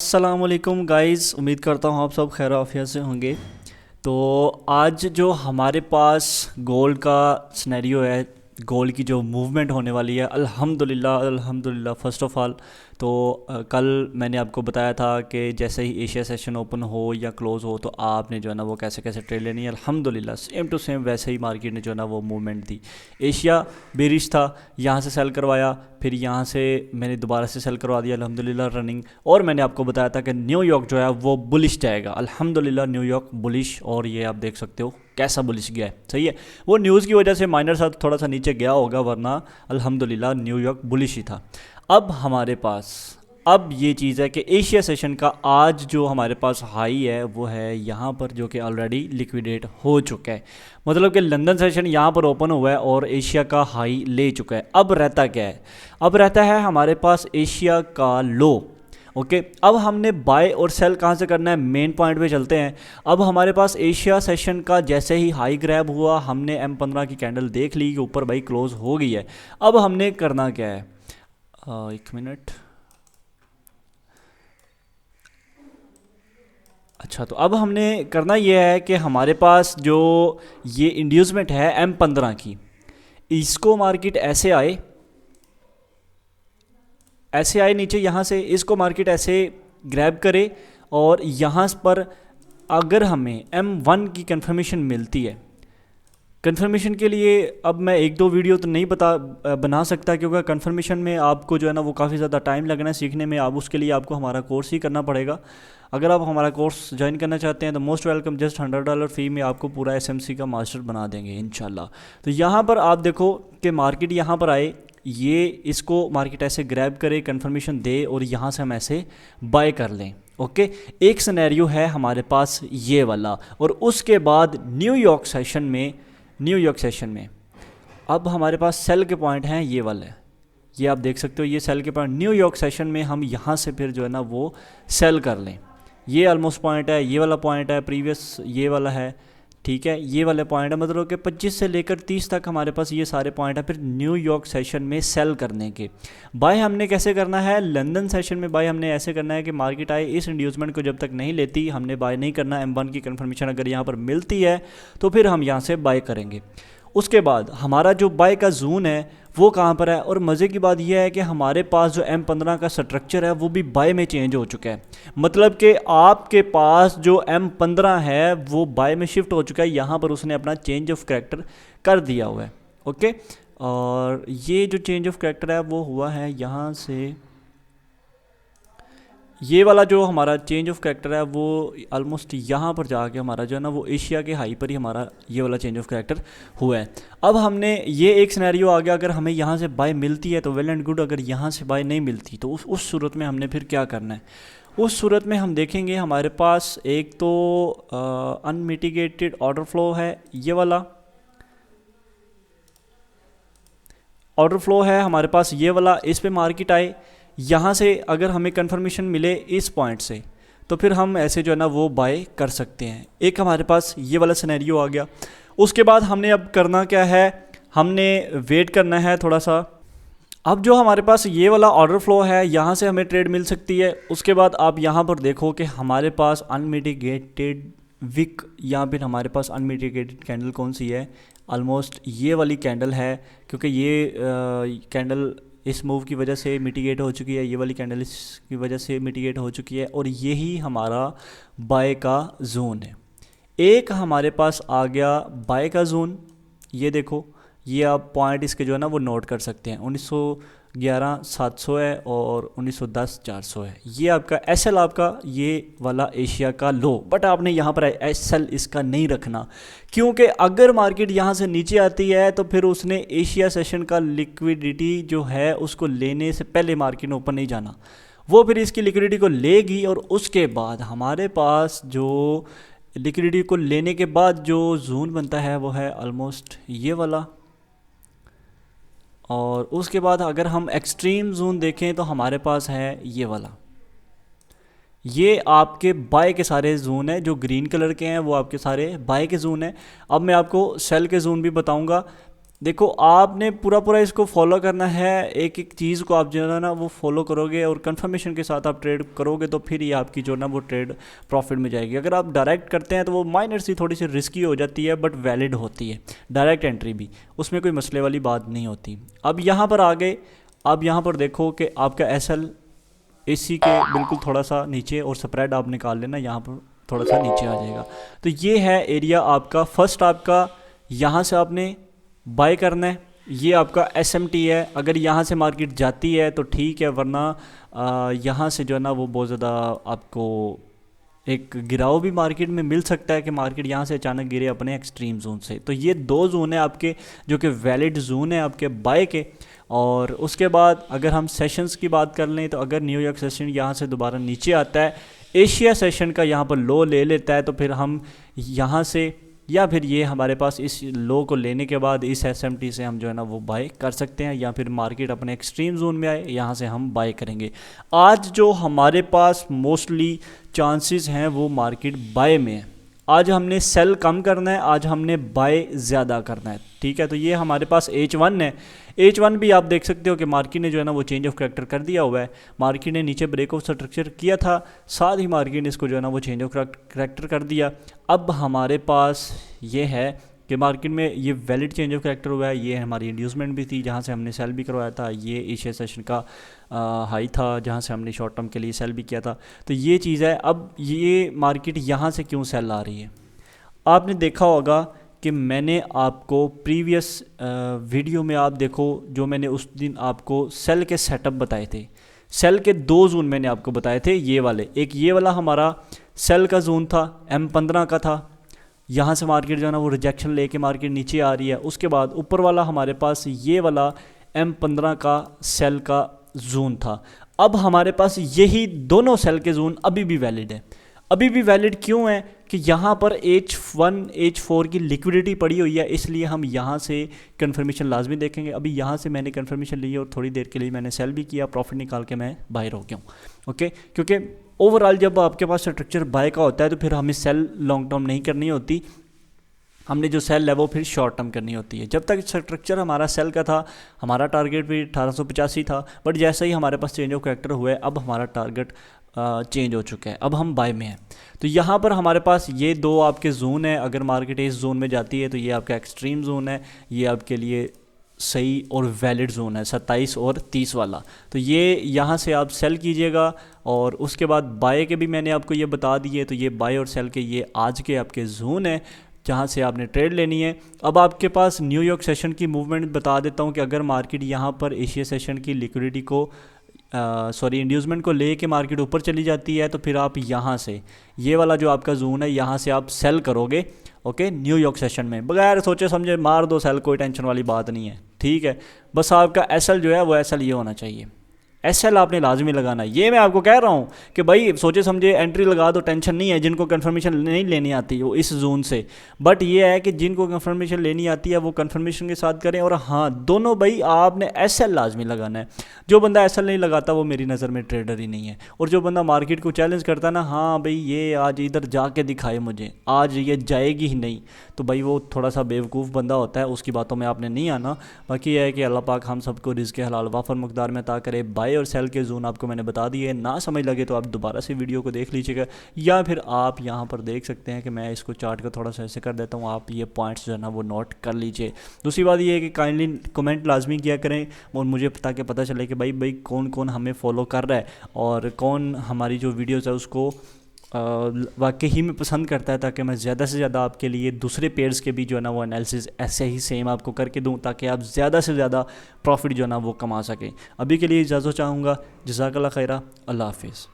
अस्सलाम वालेकुम गाइस, उम्मीद करता हूँ आप सब खैर आफियत से होंगे। तो आज जो हमारे पास गोल्ड का सिनेरियो है, गोल्ड की जो मूवमेंट होने वाली है, अल्हम्दुलिल्लाह अल्हम्दुलिल्लाह। फ़र्स्ट ऑफ़ ऑल तो कल मैंने आपको बताया था कि जैसे ही एशिया सेशन ओपन हो या क्लोज़ हो तो आपने जो है ना वो कैसे कैसे ट्रेड लेनी है। अल्हम्दुलिल्लाह सेम टू सेम वैसे ही मार्केट ने जो है ना वो मूवमेंट दी। एशिया बेरिश था, यहाँ से सेल करवाया, फिर यहाँ से मैंने दोबारा से सेल करवा दिया अल्हम्दुलिल्लाह रनिंग। और मैंने आपको बताया था कि न्यूयॉर्क जो है वो बुलिश जाएगा, अल्हम्दुलिल्लाह न्यूयॉर्क बुलिश। और ये आप देख सकते हो कैसा बुलिश गया है, सही है। वो न्यूज़ की वजह से माइनर सा थोड़ा सा नीचे गया होगा, वरना अल्हम्दुलिल्लाह न्यूयॉर्क बुलिश ही था। अब हमारे पास अब ये चीज़ है कि एशिया सेशन का आज जो हमारे पास हाई है वो है यहाँ पर, जो कि ऑलरेडी लिक्विडेट हो चुका है। मतलब कि लंदन सेशन यहाँ पर ओपन हुआ है और एशिया का हाई ले चुका है। अब रहता क्या है? अब रहता है हमारे पास एशिया का लो। ओके, अब हमने बाय और सेल कहाँ से करना है, मेन पॉइंट पे चलते हैं। अब हमारे पास एशिया सेशन का जैसे ही हाई ग्रैब हुआ, हमने M15 की कैंडल देख ली कि ऊपर भाई क्लोज हो गई है। अब हमने करना क्या है, एक मिनट। अच्छा, तो अब हमने करना यह है कि हमारे पास जो ये इंड्यूसमेंट है M15 की, इसको मार्केट ऐसे आए नीचे यहाँ से, इसको मार्केट ऐसे ग्रैब करे और यहाँ पर अगर हमें M1 की कंफर्मेशन मिलती है, कंफर्मेशन के लिए अब मैं एक दो वीडियो तो नहीं बना सकता, क्योंकि कंफर्मेशन में आपको जो है ना वो काफ़ी ज़्यादा टाइम लगना है सीखने में। आप उसके लिए आपको हमारा कोर्स ही करना पड़ेगा। अगर आप हमारा कोर्स ज्वाइन करना चाहते हैं तो मोस्ट वेलकम, जस्ट $100 फ़ी में आपको पूरा SMC का मास्टर बना देंगे इंशाल्लाह। तो यहाँ पर आप देखो कि मार्केट यहाँ पर आए, ये इसको मार्केट ऐसे ग्रैब करे, कंफर्मेशन दे और यहाँ से हम ऐसे बाय कर लें। ओके, एक सिनेरियो है हमारे पास ये वाला। और उसके बाद न्यूयॉर्क सेशन में अब हमारे पास सेल के पॉइंट हैं ये वाले, ये आप देख सकते हो, ये सेल के पॉइंट न्यूयॉर्क सेशन में हम यहाँ से फिर जो है ना वो सेल कर लें। ये ऑलमोस्ट पॉइंट है, ये वाला पॉइंट है, प्रीवियस ये वाला है, ठीक है, ये वाले पॉइंट है। मतलब कि 25 से लेकर 30 तक हमारे पास ये सारे पॉइंट है फिर न्यूयॉर्क सेशन में सेल करने के। बाय हमने कैसे करना है, लंदन सेशन में बाय हमने ऐसे करना है कि मार्केट आए, इस इंड्यूसमेंट को जब तक नहीं लेती हमने बाय नहीं करना। M1 की कंफर्मेशन अगर यहाँ पर मिलती है तो फिर हम यहाँ से बाय करेंगे। उसके बाद हमारा जो बाय का जोन है वो कहाँ पर है। और मज़े की बात यह है कि हमारे पास जो M15 का स्ट्रक्चर है वो भी बाय में चेंज हो चुका है। मतलब कि आपके पास जो M15 है वो बाय में शिफ्ट हो चुका है, यहाँ पर उसने अपना चेंज ऑफ करैक्टर कर दिया हुआ है। ओके, और ये जो चेंज ऑफ करैक्टर है वो हुआ है यहाँ से, ये वाला जो हमारा चेंज ऑफ करैक्टर है वो ऑलमोस्ट यहाँ पर जाके हमारा जो है ना वो एशिया के हाई पर ही हमारा ये वाला चेंज ऑफ करैक्टर हुआ है। अब हमने ये एक सिनेरियो आ गया, अगर हमें यहाँ से बाय मिलती है तो वेल एंड गुड, अगर यहाँ से बाय नहीं मिलती तो उस सूरत में हमने फिर क्या करना है। उस सूरत में हम देखेंगे हमारे पास एक तो अनमिटिगेटेड ऑर्डर फ्लो है, ये वाला ऑर्डर फ्लो है हमारे पास, ये वाला। इस पे मार्केट आए, यहाँ से अगर हमें कंफर्मेशन मिले इस पॉइंट से तो फिर हम ऐसे जो है ना वो बाय कर सकते हैं। एक हमारे पास ये वाला सिनेरियो आ गया। उसके बाद हमने अब करना क्या है, हमने वेट करना है थोड़ा सा। अब जो हमारे पास ये वाला ऑर्डर फ्लो है, यहाँ से हमें ट्रेड मिल सकती है। उसके बाद आप यहाँ पर देखो कि हमारे पास अनमिटिगेटेड विक, यहाँ पर हमारे पास अनमिटिगेटेड कैंडल कौन सी है, ऑलमोस्ट ये वाली कैंडल है, क्योंकि ये कैंडल इस मूव की वजह से मिटिगेट हो चुकी है, ये वाली कैंडल इसकी वजह से मिटिगेट हो चुकी है, और यही हमारा बाय का जोन है। एक हमारे पास आ गया बाय का जोन, ये देखो, ये आप पॉइंट इसके जो है ना वो नोट कर सकते हैं, 1911 700 है और 1910 400 है। ये आपका SL आपका ये वाला एशिया का लो, बट आपने यहाँ पर SL इसका नहीं रखना, क्योंकि अगर मार्केट यहाँ से नीचे आती है तो फिर उसने एशिया सेशन का लिक्विडिटी जो है उसको लेने से पहले मार्केट में ऊपर नहीं जाना, वो फिर इसकी लिक्विडिटी को लेगी। और उसके बाद हमारे पास जो लिक्विडिटी को लेने के बाद जो जोन बनता है वो है ऑलमोस्ट ये वाला। और उसके बाद अगर हम एक्सट्रीम जोन देखें तो हमारे पास है ये वाला। ये आपके बाय के सारे जोन है, जो ग्रीन कलर के हैं वो आपके सारे बाय के जोन है। अब मैं आपको सेल के जोन भी बताऊंगा। देखो आपने पूरा पूरा इसको फॉलो करना है, एक एक चीज़ को आप जो है ना वो फॉलो करोगे और कंफर्मेशन के साथ आप ट्रेड करोगे तो फिर ये आपकी जो ना वो ट्रेड प्रॉफिट में जाएगी। अगर आप डायरेक्ट करते हैं तो वो माइनर सी थोड़ी सी रिस्की हो जाती है बट वैलिड होती है डायरेक्ट एंट्री भी, उसमें कोई मसले वाली बात नहीं होती। अब यहाँ पर आ गए, अब यहाँ पर देखो कि आपका एसएल एसी के बिल्कुल थोड़ा सा नीचे और स्प्रेड आप निकाल लेना, यहाँ पर थोड़ा सा नीचे आ जाएगा। तो ये है एरिया आपका फर्स्ट, आपका यहाँ से आपने बाय करना है। ये आपका एसएमटी है, अगर यहाँ से मार्केट जाती है तो ठीक है, वरना यहाँ से जो है ना वो बहुत ज़्यादा आपको एक गिराव भी मार्केट में मिल सकता है कि मार्केट यहाँ से अचानक गिरे अपने एक्सट्रीम जोन से। तो ये दो जोन है आपके जो कि वैलिड जोन है आपके बाय के। और उसके बाद अगर हम सेशंस की बात कर लें तो अगर न्यूयॉर्क सेशन यहाँ से दोबारा नीचे आता है, एशिया सेशन का यहाँ पर लो ले लेता है, तो फिर हम यहाँ से या फिर ये हमारे पास इस लो को लेने के बाद इस एसएमटी से हम जो है ना वो बाय कर सकते हैं, या फिर मार्केट अपने एक्सट्रीम जोन में आए यहाँ से हम बाय करेंगे। आज जो हमारे पास मोस्टली चांसेस हैं वो मार्केट बाय में है। आज हमने सेल कम करना है, आज हमने बाय ज़्यादा करना है, ठीक है। तो ये हमारे पास H1 है। H1 भी आप देख सकते हो कि मार्केट ने जो है ना वो चेंज ऑफ करैक्टर कर दिया हुआ है। मार्केट ने नीचे ब्रेक ऑफ स्ट्रक्चर किया था, साथ ही मार्केट ने इसको जो है ना वो चेंज ऑफ करैक्टर कर दिया। अब हमारे पास ये है कि मार्केट में ये वैलिड चेंज ऑफ करैक्टर हुआ है। ये हमारी इंड्यूसमेंट भी थी जहाँ से हमने सेल भी करवाया था, ये एशिया सेशन का हाई था जहाँ से हमने शॉर्ट टर्म के लिए सेल भी किया था। तो ये चीज़ है। अब ये मार्केट यहाँ से क्यों सेल आ रही है, आपने देखा होगा कि मैंने आपको प्रीवियस वीडियो में आप देखो जो मैंने उस दिन आपको सेल के सेटअप बताए थे। सेल के दो जोन मैंने आपको बताए थे, ये वाले, एक ये वाला हमारा सेल का जोन था, M15 का था, यहाँ से मार्केट जो है ना वो रिजेक्शन लेके मार्केट नीचे आ रही है। उसके बाद ऊपर वाला हमारे पास ये वाला M15 का सेल का जोन था। अब हमारे पास यही दोनों सेल के जोन अभी भी वैलिड है। अभी भी वैलिड क्यों है कि यहाँ पर H1 H4 की लिक्विडिटी पड़ी हुई है, इसलिए हम यहाँ से कंफर्मेशन लाजमी देखेंगे। अभी यहाँ से मैंने कंफर्मेशन ली और थोड़ी देर के लिए मैंने सेल भी किया, प्रॉफिट निकाल के मैं बाहर हो गया हूँ, ओके। क्योंकि ओवरऑल जब आपके पास स्ट्रक्चर बाय का होता है तो फिर हमें सेल लॉन्ग टर्म नहीं करनी होती, हमने जो सेल है वो फिर शॉर्ट टर्म करनी होती है। जब तक स्ट्रक्चर हमारा सेल का था, हमारा टारगेट भी 1885 था, बट जैसे ही हमारे पास चेंज ऑफ कैरेक्टर हुआ है अब हमारा टारगेट चेंज हो चुका है, अब हम बाय में हैं। तो यहाँ पर हमारे पास ये दो आपके जोन है। अगर मार्केट इस जोन में जाती है तो ये आपका एक्सट्रीम जोन है, ये आपके लिए सही और वैलिड जोन है 27 और 30 वाला। तो ये यहाँ से आप सेल कीजिएगा। और उसके बाद बाय के भी मैंने आपको ये बता दिए। तो ये बाय और सेल के ये आज के आपके जोन है जहाँ से आपने ट्रेड लेनी है। अब आपके पास न्यूयॉर्क सेशन की मूवमेंट बता देता हूँ कि अगर मार्केट यहाँ पर एशिया सेशन की लिक्विडिटी को इंड्यूसमेंट को ले के मार्केट ऊपर चली जाती है तो फिर आप यहाँ से ये वाला जो आपका जोन है यहाँ से आप सेल करोगे, ओके। न्यूयॉर्क सेशन में बगैर सोचे समझे मार दो सेल, कोई टेंशन वाली बात नहीं है, ठीक है। बस आपका एसएल जो है वो एसएल ये होना चाहिए, एसएल आपने लाजमी लगाना है। ये मैं आपको कह रहा हूँ कि भाई सोचे समझे एंट्री लगा दो, टेंशन नहीं है। जिनको कंफर्मेशन नहीं लेनी आती वो इस जोन से, बट ये है कि जिनको कंफर्मेशन लेनी आती है वो कंफर्मेशन के साथ करें। और हाँ, दोनों भाई आपने एसएल लाजमी लगाना है। जो बंदा एसएल नहीं लगाता वो मेरी नज़र में ट्रेडर ही नहीं है। और जो बंदा मार्केट को चैलेंज करता है ना, हाँ भाई ये आज इधर जाके दिखाए मुझे, आज ये जाएगी ही नहीं, तो भाई वो थोड़ा सा बेवकूफ़ बंदा होता है, उसकी बातों में आपने नहीं आना। बाकी यह है कि अल्लाह पाक हम सबको रिज़्क़ हलाल वाफर मकदार में अता करे। बाय और सेल के जोन आपको मैंने बता दिए, ना समझ लगे तो आप दोबारा से वीडियो को देख लीजिएगा, या फिर आप यहाँ पर देख सकते हैं कि मैं इसको चार्ट को थोड़ा सा ऐसे कर देता हूँ, आप ये पॉइंट्स जो है ना वो नोट कर लीजिए। दूसरी बात ये है कि काइंडली कमेंट लाजमी किया करें और मुझे ताकि पता चले कि भाई कौन कौन हमें फॉलो कर रहा है और कौन हमारी जो वीडियोज़ है उसको वाकई ही में पसंद करता है, ताकि मैं ज़्यादा से ज़्यादा आपके लिए दूसरे पेयर्स के भी जो है ना वो एनालिसिस ऐसे ही सेम आपको करके दूं, ताकि आप ज़्यादा से ज़्यादा प्रॉफिट जो है ना वो कमा सकें। अभी के लिए इजाज़त चाहूँगा। जज़ाकल्लाह खैरा, अल्लाह हाफिज़।